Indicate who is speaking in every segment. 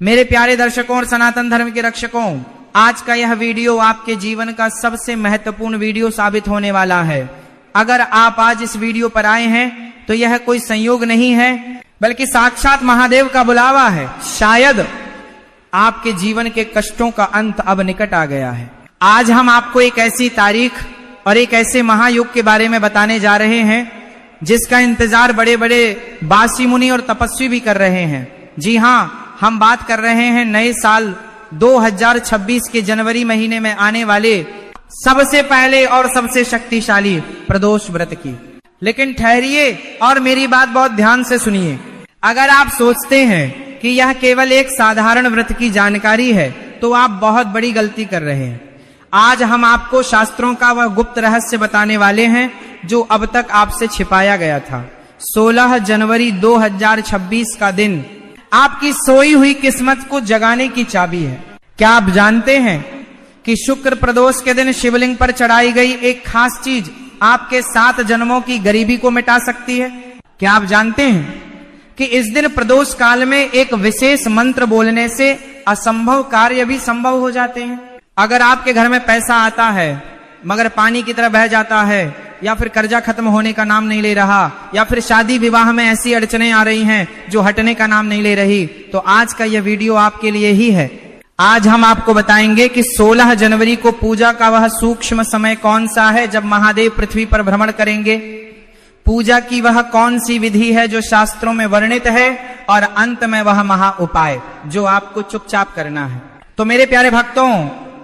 Speaker 1: मेरे प्यारे दर्शकों और सनातन धर्म के रक्षकों, आज का यह वीडियो आपके जीवन का सबसे महत्वपूर्ण वीडियो साबित होने वाला है। अगर आप आज इस वीडियो पर आए हैं तो यह कोई संयोग नहीं है, बल्कि साक्षात महादेव का बुलावा है। शायद आपके जीवन के कष्टों का अंत अब निकट आ गया है। आज हम आपको एक ऐसी तारीख और एक ऐसे महायुग के बारे में बताने जा रहे हैं जिसका इंतजार बड़े बड़े बासी मुनि और तपस्वी भी कर रहे हैं। जी हाँ, हम बात कर रहे हैं नए साल 2026 के जनवरी महीने में आने वाले सबसे पहले और सबसे शक्तिशाली प्रदोष व्रत की। लेकिन ठहरिए और मेरी बात बहुत ध्यान से सुनिए। अगर आप सोचते हैं कि यह केवल एक साधारण व्रत की जानकारी है तो आप बहुत बड़ी गलती कर रहे हैं। आज हम आपको शास्त्रों का वह गुप्त रहस्य बताने वाले हैं जो अब तक आपसे छिपाया गया था। 16 जनवरी 2026 का दिन आपकी सोई हुई किस्मत को जगाने की चाबी है। क्या आप जानते हैं कि शुक्र प्रदोष के दिन शिवलिंग पर चढ़ाई गई एक खास चीज आपके 7 जन्मों की गरीबी को मिटा सकती है? क्या आप जानते हैं कि इस दिन प्रदोष काल में एक विशेष मंत्र बोलने से असंभव कार्य भी संभव हो जाते हैं? अगर आपके घर में पैसा आता है मगर पानी की तरह बह जाता है, या फिर कर्जा खत्म होने का नाम नहीं ले रहा, या फिर शादी विवाह में ऐसी अड़चनें आ रही हैं जो हटने का नाम नहीं ले रही, तो आज का यह वीडियो आपके लिए ही है। आज हम आपको बताएंगे कि 16 जनवरी को पूजा का वह सूक्ष्म समय कौन सा है जब महादेव पृथ्वी पर भ्रमण करेंगे। पूजा की वह कौन सी विधि है जो शास्त्रों में वर्णित है, और अंत में वह महा उपाय जो आपको चुपचाप करना है। तो मेरे प्यारे भक्तों,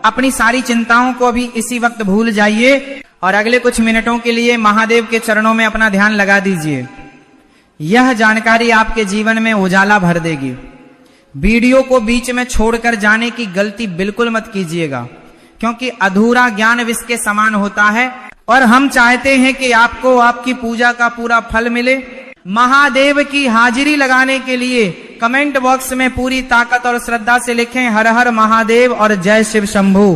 Speaker 1: अपनी सारी चिंताओं को अभी इसी वक्त भूल जाइए और अगले कुछ मिनटों के लिए महादेव के चरणों में अपना ध्यान लगा दीजिए। यह जानकारी आपके जीवन में उजाला भर देगी। वीडियो को बीच में छोड़कर जाने की गलती बिल्कुल मत कीजिएगा, क्योंकि अधूरा ज्ञान विष के समान होता है और हम चाहते हैं कि आपको आपकी पूजा का पूरा फल मिले। महादेव की हाजिरी लगाने के लिए कमेंट बॉक्स में पूरी ताकत और श्रद्धा से लिखें हर हर महादेव और जय शिव शंभू।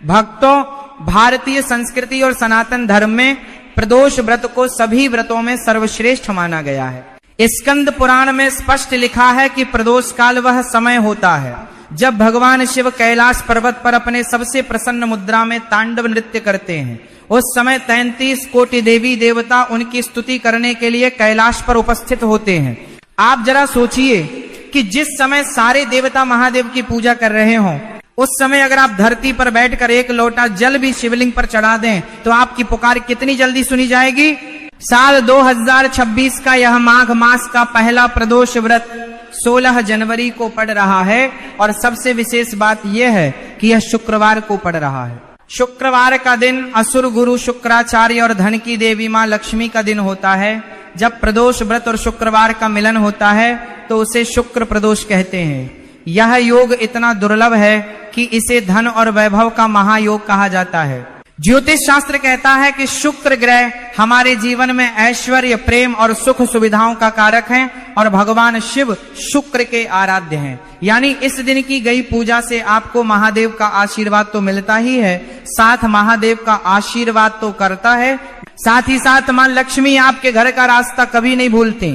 Speaker 1: भक्तों, भारतीय संस्कृति और सनातन धर्म में प्रदोष व्रत को सभी व्रतों में सर्वश्रेष्ठ माना गया है। स्कंद पुराण में स्पष्ट लिखा है कि प्रदोष काल वह समय होता है जब भगवान शिव कैलाश पर्वत पर अपने सबसे प्रसन्न मुद्रा में तांडव नृत्य करते हैं। उस समय 33 कोटि देवी देवता उनकी स्तुति करने के लिए कैलाश पर उपस्थित होते हैं। आप जरा सोचिए कि जिस समय सारे देवता महादेव की पूजा कर रहे हों, उस समय अगर आप धरती पर बैठकर एक लोटा जल भी शिवलिंग पर चढ़ा दें तो आपकी पुकार कितनी जल्दी सुनी जाएगी। साल 2026 का यह माघ मास का पहला प्रदोष व्रत 16 जनवरी को पड़ रहा है, और सबसे विशेष बात यह है कि यह शुक्रवार को पड़ रहा है। शुक्रवार का दिन असुर गुरु शुक्राचार्य और धन की देवी मां लक्ष्मी का दिन होता है। जब प्रदोष व्रत और शुक्रवार का मिलन होता है तो उसे शुक्र प्रदोष कहते हैं। यह योग इतना दुर्लभ है कि इसे धन और वैभव का महायोग कहा जाता है। ज्योतिष शास्त्र कहता है कि शुक्र ग्रह हमारे जीवन में ऐश्वर्य, प्रेम और सुख सुविधाओं का कारक हैं, और भगवान शिव शुक्र के आराध्य हैं। यानी इस दिन की गई पूजा से आपको महादेव का आशीर्वाद तो मिलता ही है, साथ महादेव का आशीर्वाद तो करता है, साथ ही साथ मां लक्ष्मी आपके घर का रास्ता कभी नहीं भूलती।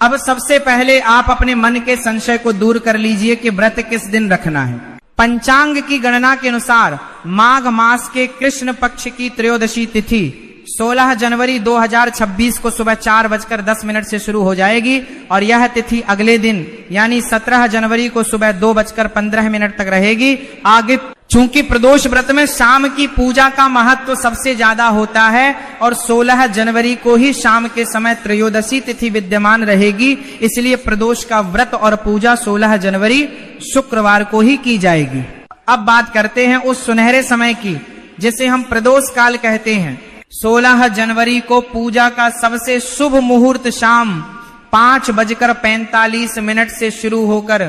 Speaker 1: अब सबसे पहले आप अपने मन के संशय को दूर कर लीजिए कि व्रत किस दिन रखना है। पंचांग की गणना के अनुसार माघ मास के कृष्ण पक्ष की त्रयोदशी तिथि 16 जनवरी 2026 को सुबह 4:10 से शुरू हो जाएगी, और यह तिथि अगले दिन यानी 17 जनवरी को सुबह 2:15 तक रहेगी। आगे चूंकि प्रदोष व्रत में शाम की पूजा का महत्व सबसे ज्यादा होता है, और 16 जनवरी को ही शाम के समय त्रयोदशी तिथि विद्यमान रहेगी, इसलिए प्रदोष का व्रत और पूजा 16 जनवरी शुक्रवार को ही की जाएगी। अब बात करते हैं उस सुनहरे समय की जिसे हम प्रदोष काल कहते हैं। 16 जनवरी को पूजा का सबसे शुभ मुहूर्त शाम 5:45 से शुरू होकर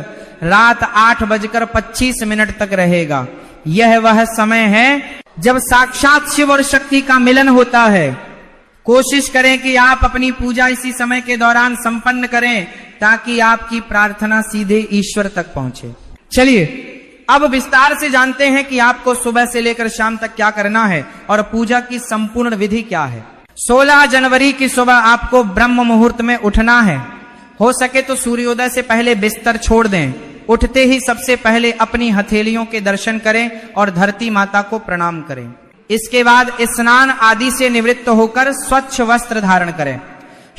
Speaker 1: रात 8:25 तक रहेगा। यह वह समय है जब साक्षात शिव और शक्ति का मिलन होता है। कोशिश करें कि आप अपनी पूजा इसी समय के दौरान संपन्न करें ताकि आपकी प्रार्थना सीधे ईश्वर तक पहुंचे। चलिए अब विस्तार से जानते हैं कि आपको सुबह से लेकर शाम तक क्या करना है और पूजा की संपूर्ण विधि क्या है। 16 जनवरी की सुबह आपको ब्रह्म मुहूर्त में उठना है। हो सके तो सूर्योदय से पहले बिस्तर छोड़ दें। उठते ही सबसे पहले अपनी हथेलियों के दर्शन करें और धरती माता को प्रणाम करें। इसके बाद स्नान आदि से निवृत्त होकर स्वच्छ वस्त्र धारण करें।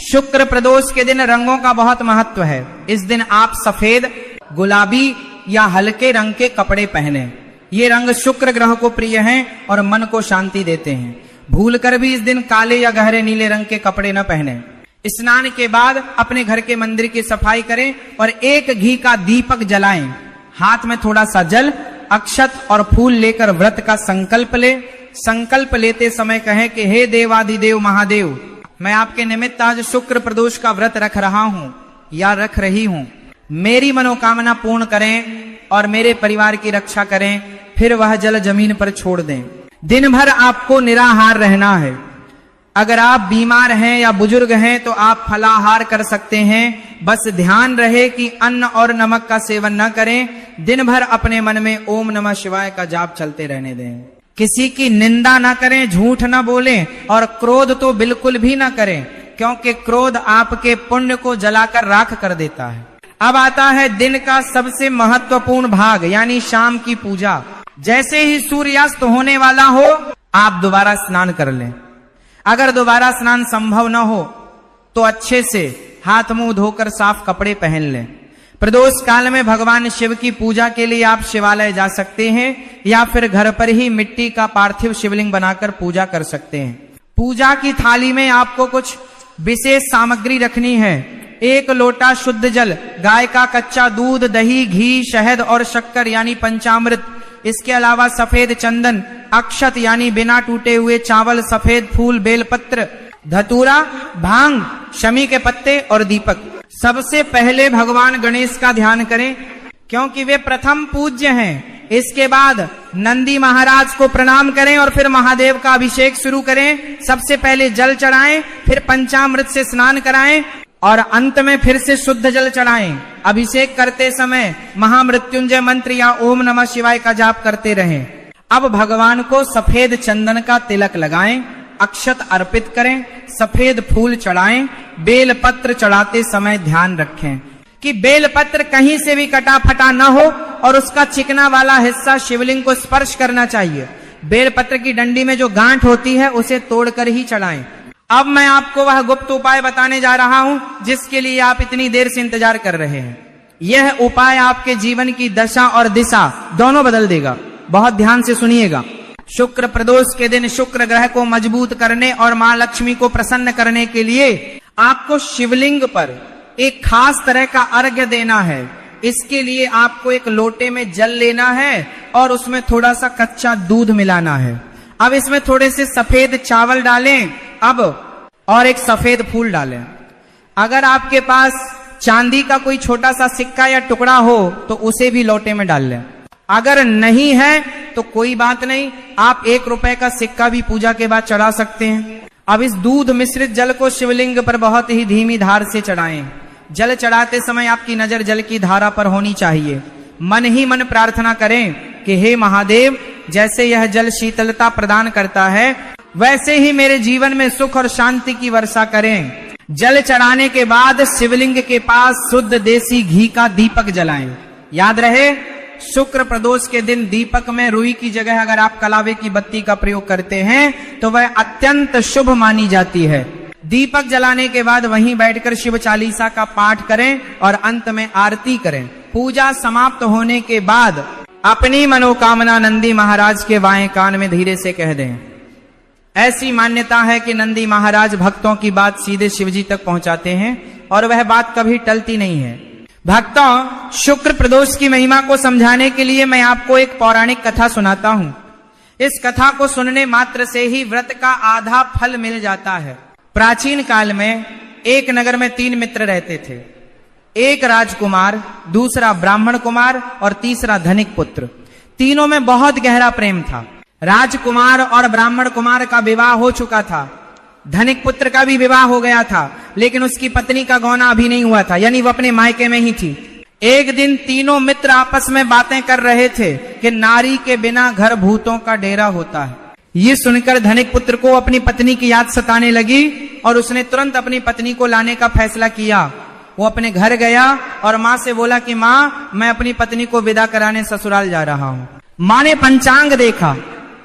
Speaker 1: शुक्र प्रदोष के दिन रंगों का बहुत महत्व है। इस दिन आप सफेद, गुलाबी या हल्के रंग के कपड़े पहने। ये रंग शुक्र ग्रह को प्रिय हैं और मन को शांति देते हैं। भूलकर भी इस दिन काले या गहरे नीले रंग के कपड़े न पहने। स्नान के बाद अपने घर के मंदिर की सफाई करें और एक घी का दीपक जलाएं। हाथ में थोड़ा सा जल, अक्षत और फूल लेकर व्रत का संकल्प ले। संकल्प लेते समय कहें कि हे देवादिदेव महादेव, मैं आपके निमित्त आज शुक्र प्रदोष का व्रत रख रहा हूं या रख रही हूं। मेरी मनोकामना पूर्ण करें और मेरे परिवार की रक्षा करें। फिर वह जल जमीन पर छोड़ दें। दिन भर आपको निराहार रहना है। अगर आप बीमार हैं या बुजुर्ग हैं तो आप फलाहार कर सकते हैं। बस ध्यान रहे कि अन्न और नमक का सेवन न करें। दिन भर अपने मन में ओम नमः शिवाय का जाप चलते रहने दें। किसी की निंदा ना करें, झूठ ना बोलें और क्रोध तो बिल्कुल भी ना करें, क्योंकि क्रोध आपके पुण्य को जलाकर राख कर देता है। अब आता है दिन का सबसे महत्वपूर्ण भाग, यानी शाम की पूजा। जैसे ही सूर्यास्त होने वाला हो आप दोबारा स्नान कर लें। अगर दोबारा स्नान संभव न हो तो अच्छे से हाथ मुंह धोकर साफ कपड़े पहन लें। प्रदोष काल में भगवान शिव की पूजा के लिए आप शिवालय जा सकते हैं या फिर घर पर ही मिट्टी का पार्थिव शिवलिंग बनाकर पूजा कर सकते हैं। पूजा की थाली में आपको कुछ विशेष सामग्री रखनी है। 1 लोटा शुद्ध जल, गाय का कच्चा दूध, दही, घी, शहद और शक्कर यानी पंचामृत। इसके अलावा सफेद चंदन, अक्षत यानी बिना टूटे हुए चावल, सफेद फूल, बेलपत्र, धतूरा, भांग, शमी के पत्ते और दीपक। सबसे पहले भगवान गणेश का ध्यान करें क्योंकि वे प्रथम पूज्य हैं। इसके बाद नंदी महाराज को प्रणाम करें और फिर महादेव का अभिषेक शुरू करें। सबसे पहले जल चढ़ाएं, फिर पंचामृत से स्नान कराएं और अंत में फिर से शुद्ध जल चढ़ाएं। अभिषेक करते समय महामृत्युंजय मंत्र या ओम नमः शिवाय का जाप करते रहें। अब भगवान को सफेद चंदन का तिलक लगाएं, अक्षत अर्पित करें, सफेद फूल चढ़ाएं। बेल पत्र चढ़ाते समय ध्यान रखें कि बेल पत्र कहीं से भी कटा फटा न हो और उसका चिकना वाला हिस्सा शिवलिंग को स्पर्श करना चाहिए। बेल पत्र की डंडी में जो गांठ होती है उसे तोड़कर ही चढ़ाएं। अब मैं आपको वह गुप्त उपाय बताने जा रहा हूं जिसके लिए आप इतनी देर से इंतजार कर रहे हैं। यह उपाय आपके जीवन की दशा और दिशा दोनों बदल देगा। बहुत ध्यान से सुनिएगा। शुक्र प्रदोष के दिन शुक्र ग्रह को मजबूत करने और मां लक्ष्मी को प्रसन्न करने के लिए आपको शिवलिंग पर एक खास तरह का अर्घ्य देना है। इसके लिए आपको एक लोटे में जल लेना है और उसमें थोड़ा सा कच्चा दूध मिलाना है। अब इसमें थोड़े से सफेद चावल डालें अब और एक सफेद फूल डालें। अगर आपके पास चांदी का कोई छोटा सा सिक्का या टुकड़ा हो तो उसे भी लोटे में डाल लें। अगर नहीं है तो कोई बात नहीं, आप 1 रुपए का सिक्का भी पूजा के बाद चढ़ा सकते हैं। अब इस दूध मिश्रित जल को शिवलिंग पर बहुत ही धीमी धार से चढ़ाएं। जल चढ़ाते समय आपकी नजर जल की धारा पर होनी चाहिए। मन ही मन प्रार्थना करें कि हे महादेव, जैसे यह जल शीतलता प्रदान करता है वैसे ही मेरे जीवन में सुख और शांति की वर्षा करें। जल चढ़ाने के बाद शिवलिंग के पास शुद्ध देसी घी का दीपक जलाएं। याद रहे, शुक्र प्रदोष के दिन दीपक में रुई की जगह अगर आप कलावे की बत्ती का प्रयोग करते हैं तो वह अत्यंत शुभ मानी जाती है। दीपक जलाने के बाद वहीं बैठकर शिव चालीसा का पाठ करें और अंत में आरती करें। पूजा समाप्त होने के बाद अपनी मनोकामना नंदी महाराज के बाएं कान में धीरे से कह दें। ऐसी मान्यता है कि नंदी महाराज भक्तों की बात सीधे शिवजी तक पहुंचाते हैं और वह बात कभी टलती नहीं है। भक्तों, शुक्र प्रदोष की महिमा को समझाने के लिए मैं आपको एक पौराणिक कथा सुनाता हूं। इस कथा को सुनने मात्र से ही व्रत का आधा फल मिल जाता है। प्राचीन काल में एक नगर में 3 मित्र रहते थे। एक राजकुमार, दूसरा ब्राह्मण कुमार और तीसरा धनिक पुत्र। तीनों में बहुत गहरा प्रेम था। राजकुमार और ब्राह्मण कुमार का विवाह हो चुका था। धनिक पुत्र का भी विवाह हो गया था, लेकिन उसकी पत्नी का गौना अभी नहीं हुआ था, यानी वो अपने मायके में ही थी। एक दिन तीनों मित्र आपस में बातें कर रहे थे कि नारी के बिना घर भूतों का डेरा होता है। ये सुनकर धनिक पुत्र को अपनी पत्नी की याद सताने लगी और उसने तुरंत अपनी पत्नी को लाने का फैसला किया। वो अपने घर गया और माँ से बोला कि माँ, मैं अपनी पत्नी को विदा कराने ससुराल जा रहा हूँ। माँ ने पंचांग देखा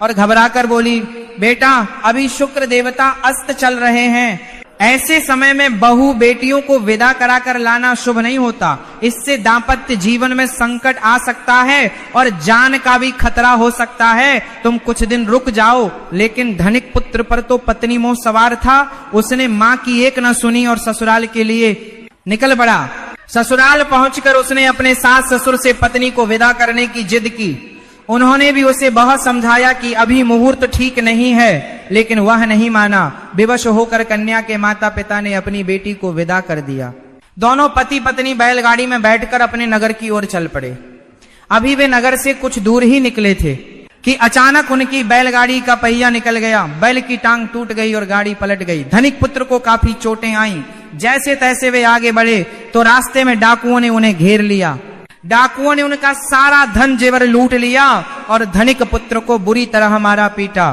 Speaker 1: और घबराकर बोली, बेटा अभी शुक्र देवता अस्त चल रहे हैं, ऐसे समय में बहू बेटियों को विदा कराकर लाना शुभ नहीं होता, इससे दाम्पत्य जीवन में संकट आ सकता है और जान का भी खतरा हो सकता है, तुम कुछ दिन रुक जाओ। लेकिन धनिक पुत्र पर तो पत्नी मोह सवार था, उसने माँ की एक न सुनी और ससुराल के लिए निकल पड़ा। ससुराल पहुंचकर उसने अपने सास ससुर से पत्नी को विदा करने की जिद की। उन्होंने भी उसे बहुत समझाया कि अभी मुहूर्त ठीक नहीं है, लेकिन वह नहीं माना। विवश होकर कन्या के माता पिता ने अपनी बेटी को विदा कर दिया। दोनों पति पत्नी बैलगाड़ी में बैठकर अपने नगर की ओर चल पड़े। अभी वे नगर से कुछ दूर ही निकले थे कि अचानक उनकी बैलगाड़ी का पहिया निकल गया, बैल की टांग टूट गई और गाड़ी पलट गई। धनिक पुत्र को काफी चोटें आईं। जैसे तैसे वे आगे बढ़े तो रास्ते में डाकुओं ने उन्हें घेर लिया। डाकुओं ने उनका सारा धन जेवर लूट लिया और धनिक पुत्र को बुरी तरह मारा पीटा।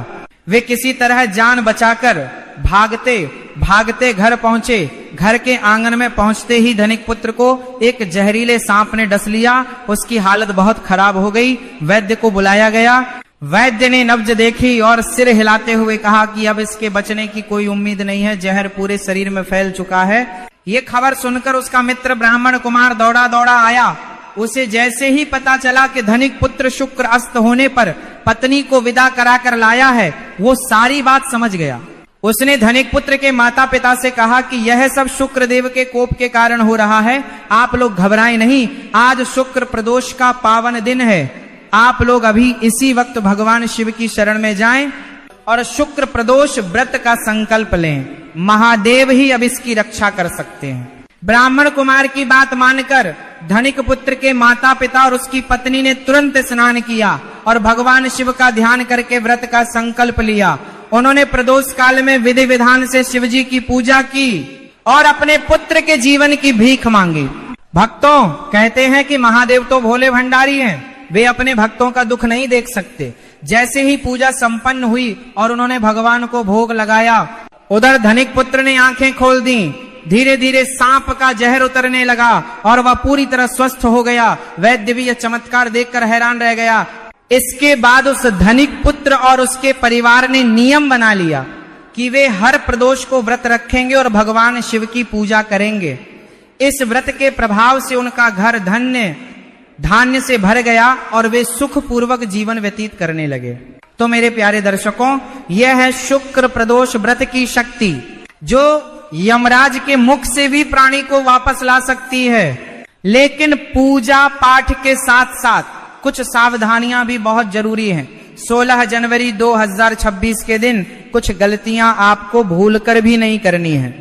Speaker 1: वे किसी तरह जान बचाकर भागते भागते घर पहुंचे। घर के आंगन में पहुंचते ही धनिक पुत्र को एक जहरीले सांप ने डस लिया। उसकी हालत बहुत खराब हो गई। वैद्य को बुलाया गया। वैद्य ने नब्ज देखी और सिर हिलाते हुए कहा कि अब इसके बचने की कोई उम्मीद नहीं है, जहर पूरे शरीर में फैल चुका है। ये खबर सुनकर उसका मित्र ब्राह्मण कुमार दौड़ा दौड़ा आया। उसे जैसे ही पता चला कि धनिक पुत्र शुक्र अस्त होने पर पत्नी को विदा कराकर लाया है, वो सारी बात समझ गया। उसने धनिक पुत्र के माता पिता से कहा कि यह सब शुक्र देव के कोप के कारण हो रहा है, आप लोग घबराएं नहीं। आज शुक्र प्रदोष का पावन दिन है। आप लोग अभी इसी वक्त भगवान शिव की शरण में जाएं और शुक्र प्रदोष व्रत का संकल्प लें। महादेव ही अब इसकी रक्षा कर सकते हैं। ब्राह्मण कुमार की बात मानकर धनिक पुत्र के माता पिता और उसकी पत्नी ने तुरंत स्नान किया और भगवान शिव का ध्यान करके व्रत का संकल्प लिया। उन्होंने प्रदोष काल में विधि विधान से शिव जी की पूजा की और अपने पुत्र के जीवन की भीख मांगी। भक्तों, कहते हैं कि महादेव तो भोले भंडारी हैं, वे अपने भक्तों का दुख नहीं देख सकते। जैसे ही पूजा संपन्न हुई और उन्होंने भगवान को भोग लगाया, उधर धनिक पुत्र ने आंखें खोल दी। धीरे धीरे सांप का जहर उतरने लगा और वह पूरी तरह स्वस्थ हो गया। वैद्य भी यह चमत्कार देखकर हैरान रह गया। इसके बाद उस धनिक पुत्र और उसके परिवार ने नियम बना लिया कि वे हर प्रदोष को व्रत रखेंगे और भगवान शिव की पूजा करेंगे। इस व्रत के प्रभाव से उनका घर धान्य से भर गया और वे सुखपूर्वक जीवन व्यतीत करने लगे। तो मेरे प्यारे दर्शकों, यह है शुक्र प्रदोष व्रत की शक्ति, जो यमराज के मुख से भी प्राणी को वापस ला सकती है। लेकिन पूजा पाठ के साथ साथ कुछ सावधानियां भी बहुत जरूरी हैं। 16 जनवरी 2026 के दिन कुछ गलतियां आपको भूलकर भी नहीं करनी है।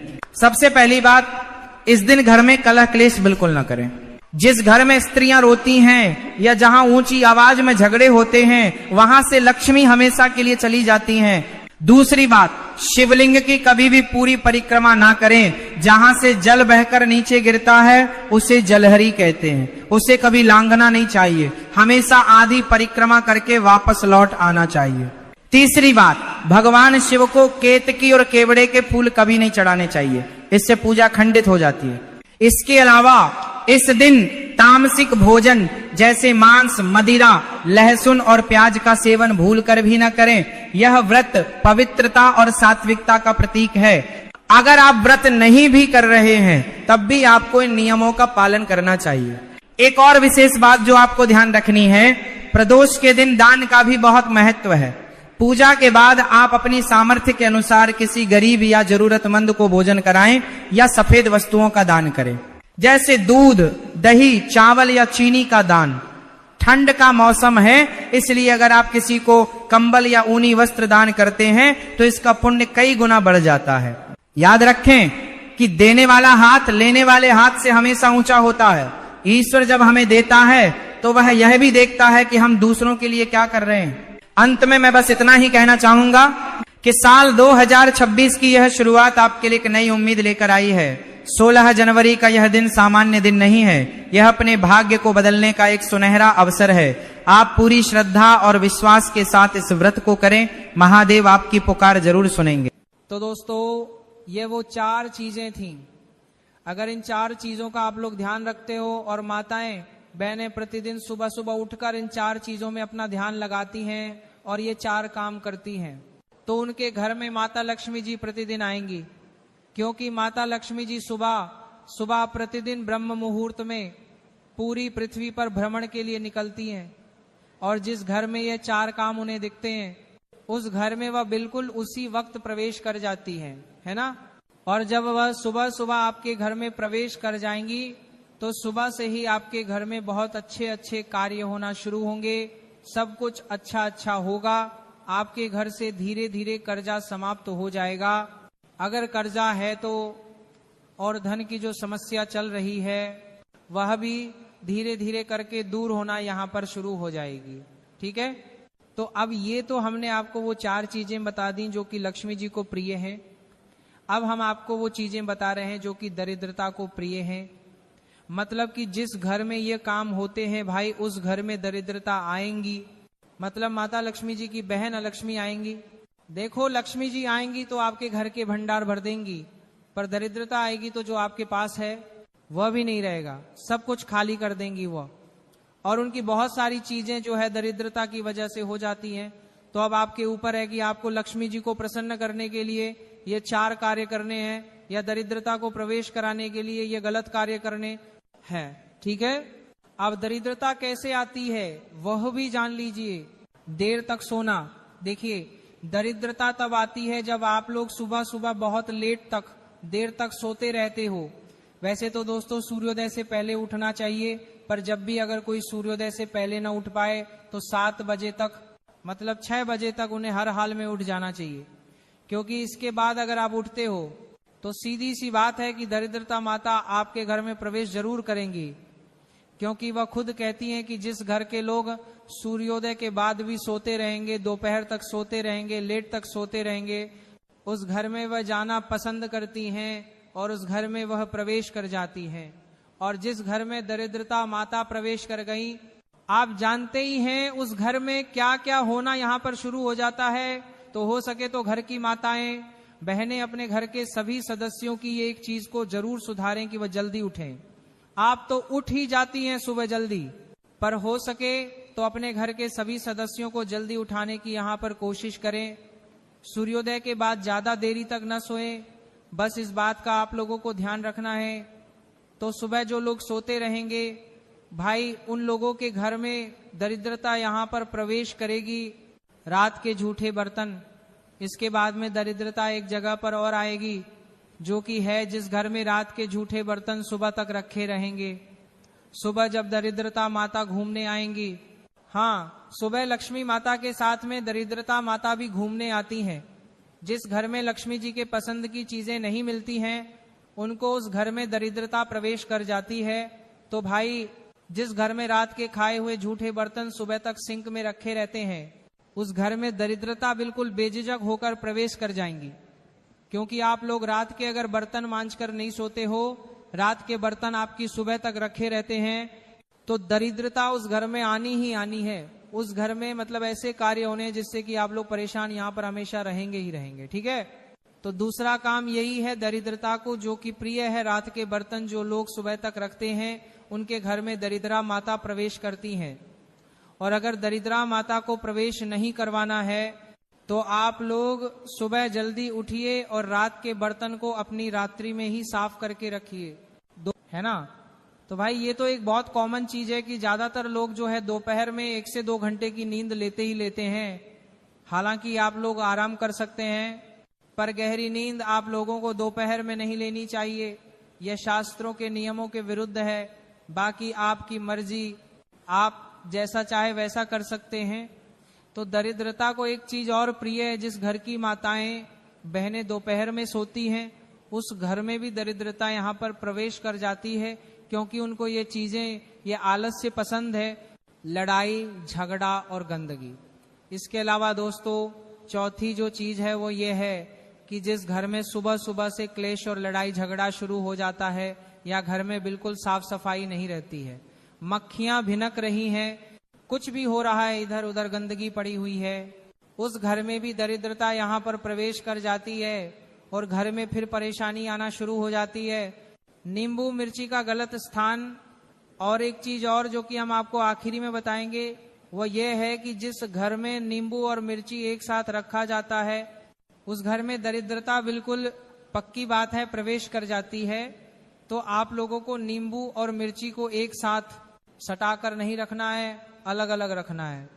Speaker 1: सबसे पहली बात, इस दिन घर में कलह क्लेश बिल्कुल न करें। जिस घर में स्त्रियां रोती हैं या जहां ऊंची आवाज में झगड़े होते हैं, वहां से लक्ष्मी हमेशा के लिए चली जाती हैं। दूसरी बात, शिवलिंग की कभी भी पूरी परिक्रमा ना करें। जहां से जल बहकर नीचे गिरता है उसे जलहरी कहते हैं, उसे कभी लांघना नहीं चाहिए। हमेशा आधी परिक्रमा करके वापस लौट आना चाहिए। तीसरी बात, भगवान शिव को केतकी और केवड़े के फूल कभी नहीं चढ़ाने चाहिए, इससे पूजा खंडित हो जाती है। इसके अलावा इस दिन तामसिक भोजन जैसे मांस, मदिरा, लहसुन और प्याज का सेवन भूलकर भी न करें। यह व्रत पवित्रता और सात्विकता का प्रतीक है। अगर आप व्रत नहीं भी कर रहे हैं तब भी आपको इन नियमों का पालन करना चाहिए। एक और विशेष बात जो आपको ध्यान रखनी है, प्रदोष के दिन दान का भी बहुत महत्व है। पूजा के बाद आप अपनी सामर्थ्य के अनुसार किसी गरीब या जरूरतमंद को भोजन कराएं या सफेद वस्तुओं का दान करें, जैसे दूध, दही, चावल या चीनी का दान। ठंड का मौसम है, इसलिए अगर आप किसी को कंबल या ऊनी वस्त्र दान करते हैं तो इसका पुण्य कई गुना बढ़ जाता है। याद रखें कि देने वाला हाथ लेने वाले हाथ से हमेशा ऊंचा होता है। ईश्वर जब हमें देता है तो वह यह भी देखता है कि हम दूसरों के लिए क्या कर रहे हैं। अंत में मैं बस इतना ही कहना चाहूंगा कि साल 2026 की यह शुरुआत आपके लिए एक नई उम्मीद लेकर आई है। 16 जनवरी का यह दिन सामान्य दिन नहीं है, यह अपने भाग्य को बदलने का एक सुनहरा अवसर है। आप पूरी श्रद्धा और विश्वास के साथ इस व्रत को करें, महादेव आपकी पुकार जरूर सुनेंगे। तो दोस्तों, ये वो 4 चीजें थीं।
Speaker 2: अगर इन 4 चीजों का आप लोग ध्यान रखते हो और माताएं बहनें प्रतिदिन सुबह सुबह उठकर इन 4 चीजों में अपना ध्यान लगाती हैं और ये 4 काम करती हैं, तो उनके घर में माता लक्ष्मी जी प्रतिदिन आएंगी। क्योंकि माता लक्ष्मी जी सुबह सुबह प्रतिदिन ब्रह्म मुहूर्त में पूरी पृथ्वी पर भ्रमण के लिए निकलती हैं, और जिस घर में ये 4 काम उन्हें दिखते हैं उस घर में वह बिल्कुल उसी वक्त प्रवेश कर जाती हैं, है ना। और जब वह सुबह सुबह आपके घर में प्रवेश कर जाएंगी तो सुबह से ही आपके घर में बहुत अच्छे अच्छे कार्य होना शुरू होंगे, सब कुछ अच्छा अच्छा होगा। आपके घर से धीरे धीरे कर्जा समाप्त हो जाएगा। अगर कर्जा है तो और धन की जो समस्या चल रही है वह भी धीरे धीरे करके दूर होना यहाँ पर शुरू हो जाएगी। ठीक है, तो अब ये तो हमने आपको वो 4 चीजें बता दी जो कि लक्ष्मी जी को प्रिय हैं। अब हम आपको वो चीजें बता रहे हैं जो कि दरिद्रता को प्रिय हैं। मतलब कि जिस घर में ये काम होते हैं भाई उस घर में दरिद्रता आएंगी। मतलब माता लक्ष्मी जी की बहन लक्ष्मी आएंगी। देखो लक्ष्मी जी आएंगी तो आपके घर के भंडार भर देंगी, पर दरिद्रता आएगी तो जो आपके पास है वह भी नहीं रहेगा, सब कुछ खाली कर देंगी वह। और उनकी बहुत सारी चीजें जो है दरिद्रता की वजह से हो जाती हैं। तो अब आपके ऊपर है कि आपको लक्ष्मी जी को प्रसन्न करने के लिए ये 4 कार्य करने हैं या दरिद्रता को प्रवेश कराने के लिए ये गलत कार्य करने हैं। ठीक है, अब दरिद्रता कैसे आती है वह भी जान लीजिए। देर तक सोना, देखिए दरिद्रता तब आती है जब आप लोग सुबह सुबह बहुत लेट तक देर तक सोते रहते हो। वैसे तो दोस्तों सूर्योदय से पहले उठना चाहिए, पर जब भी अगर कोई सूर्योदय से पहले ना उठ पाए तो 7 बजे तक मतलब 6 बजे तक उन्हें हर हाल में उठ जाना चाहिए। क्योंकि इसके बाद अगर आप उठते हो तो सीधी सी बात है कि दरिद्रता माता आपके घर में प्रवेश जरूर करेंगी। क्योंकि वह खुद कहती हैं कि जिस घर के लोग सूर्योदय के बाद भी सोते रहेंगे, दोपहर तक सोते रहेंगे, लेट तक सोते रहेंगे, उस घर में वह जाना पसंद करती हैं और उस घर में वह प्रवेश कर जाती हैं। और जिस घर में दरिद्रता माता प्रवेश कर गई, आप जानते ही हैं उस घर में क्या क्या होना यहाँ पर शुरू हो जाता है। तो हो सके तो घर की माताएं बहनें अपने घर के सभी सदस्यों की ये एक चीज को जरूर सुधारें कि वह जल्दी उठें। आप तो उठ ही जाती हैं सुबह जल्दी, पर हो सके तो अपने घर के सभी सदस्यों को जल्दी उठाने की यहाँ पर कोशिश करें। सूर्योदय के बाद ज्यादा देरी तक न सोएं, बस इस बात का आप लोगों को ध्यान रखना है। तो सुबह जो लोग सोते रहेंगे भाई उन लोगों के घर में दरिद्रता यहाँ पर प्रवेश करेगी। रात के झूठे बर्तन, इसके बाद में दरिद्रता एक जगह पर और आएगी जो कि है जिस घर में रात के झूठे बर्तन सुबह तक रखे रहेंगे। सुबह जब दरिद्रता माता घूमने आएंगी, हाँ सुबह लक्ष्मी माता के साथ में दरिद्रता माता भी घूमने आती हैं। जिस घर में लक्ष्मी जी के पसंद की चीजें नहीं मिलती हैं उनको उस घर में दरिद्रता प्रवेश कर जाती है। तो भाई जिस घर में रात के खाए हुए झूठे बर्तन सुबह तक सिंक में रखे रहते हैं उस घर में दरिद्रता बिल्कुल बेझिझक होकर प्रवेश कर जाएंगी। क्योंकि आप लोग रात के अगर बर्तन मांझकर नहीं सोते हो, रात के बर्तन आपकी सुबह तक रखे रहते हैं, तो दरिद्रता उस घर में आनी ही आनी है। उस घर में मतलब ऐसे कार्य होने जिससे कि आप लोग परेशान यहाँ पर हमेशा रहेंगे ही रहेंगे। ठीक है, तो दूसरा काम यही है दरिद्रता को जो कि प्रिय है। रात के बर्तन जो लोग सुबह तक रखते हैं उनके घर में दरिद्रा माता प्रवेश करती हैं। और अगर दरिद्रा माता को प्रवेश नहीं करवाना है तो आप लोग सुबह जल्दी उठिए और रात के बर्तन को अपनी रात्रि में ही साफ करके रखिए, है ना। तो भाई ये तो एक बहुत कॉमन चीज है कि ज्यादातर लोग जो है दोपहर में 1 से 2 घंटे की नींद लेते ही लेते हैं। हालांकि आप लोग आराम कर सकते हैं, पर गहरी नींद आप लोगों को दोपहर में नहीं लेनी चाहिए। यह शास्त्रों के नियमों के विरुद्ध है। बाकी आपकी मर्जी, आप जैसा चाहे वैसा कर सकते हैं। तो दरिद्रता को एक चीज और प्रिय है, जिस घर की माताएं बहनें दोपहर में सोती हैं उस घर में भी दरिद्रता यहाँ पर प्रवेश कर जाती है। क्योंकि उनको ये चीजें, ये आलस्य पसंद है, लड़ाई झगड़ा और गंदगी। इसके अलावा दोस्तों चौथी जो चीज है वो ये है कि जिस घर में सुबह सुबह से क्लेश और लड़ाई झगड़ा शुरू हो जाता है या घर में बिल्कुल साफ सफाई नहीं रहती है, मक्खियां भिनक रही हैं, कुछ भी हो रहा है, इधर उधर गंदगी पड़ी हुई है, उस घर में भी दरिद्रता यहाँ पर प्रवेश कर जाती है और घर में फिर परेशानी आना शुरू हो जाती है। नींबू मिर्ची का गलत स्थान। और एक चीज और जो कि हम आपको आखिरी में बताएंगे वो ये है कि जिस घर में नींबू और मिर्ची एक साथ रखा जाता है उस घर में दरिद्रता बिल्कुल पक्की बात है प्रवेश कर जाती है। तो आप लोगों को नींबू और मिर्ची को एक साथ सटाकर नहीं रखना है, अलग अलग रखना है।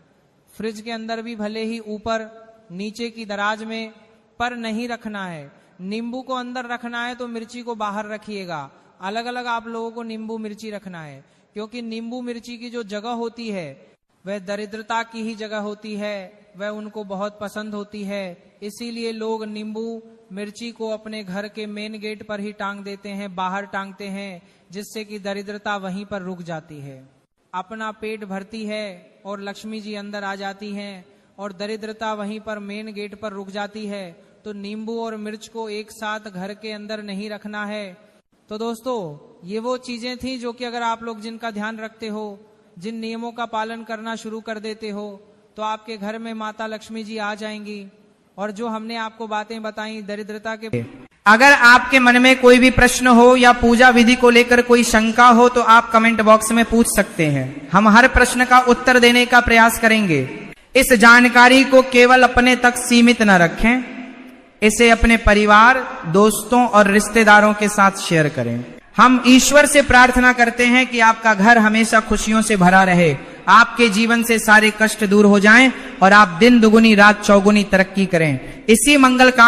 Speaker 2: फ्रिज के अंदर भी भले ही ऊपर नीचे की दराज में, पर नहीं रखना है। नींबू को अंदर रखना है तो मिर्ची को बाहर रखिएगा। अलग अलग आप लोगों को नींबू मिर्ची रखना है, क्योंकि नींबू मिर्ची की जो जगह होती है वह दरिद्रता की ही जगह होती है, वह उनको बहुत पसंद होती है। इसीलिए लोग नींबू मिर्ची को अपने घर के मेन गेट पर ही टांग देते हैं, बाहर टांगते हैं, जिससे कि दरिद्रता वहीं पर रुक जाती है। अपना पेट भरती है और लक्ष्मी जी अंदर आ जाती हैं और दरिद्रता वहीं पर मेन गेट पर रुक जाती है। तो नींबू और मिर्च को एक साथ घर के अंदर नहीं रखना है। तो दोस्तों, ये वो चीजें थी जो कि अगर आप लोग जिनका ध्यान रखते हो, जिन नियमों का पालन करना शुरू कर देते हो, तो आपके घर में माता लक्ष्मी जी आ जाएंगी। और जो हमने आपको बातें बताई दरिद्रता के,
Speaker 1: अगर आपके मन में कोई भी प्रश्न हो या पूजा विधि को लेकर कोई शंका हो तो आप कमेंट बॉक्स में पूछ सकते हैं। हम हर प्रश्न का उत्तर देने का प्रयास करेंगे। इस जानकारी को केवल अपने तक सीमित न रखें, इसे अपने परिवार, दोस्तों और रिश्तेदारों के साथ शेयर करें। हम ईश्वर से प्रार्थना करते हैं कि आपका घर हमेशा खुशियों से भरा रहे, आपके जीवन से सारे कष्ट दूर हो जाएं और आप दिन दुगुनी रात चौगुनी तरक्की करें। इसी मंगल का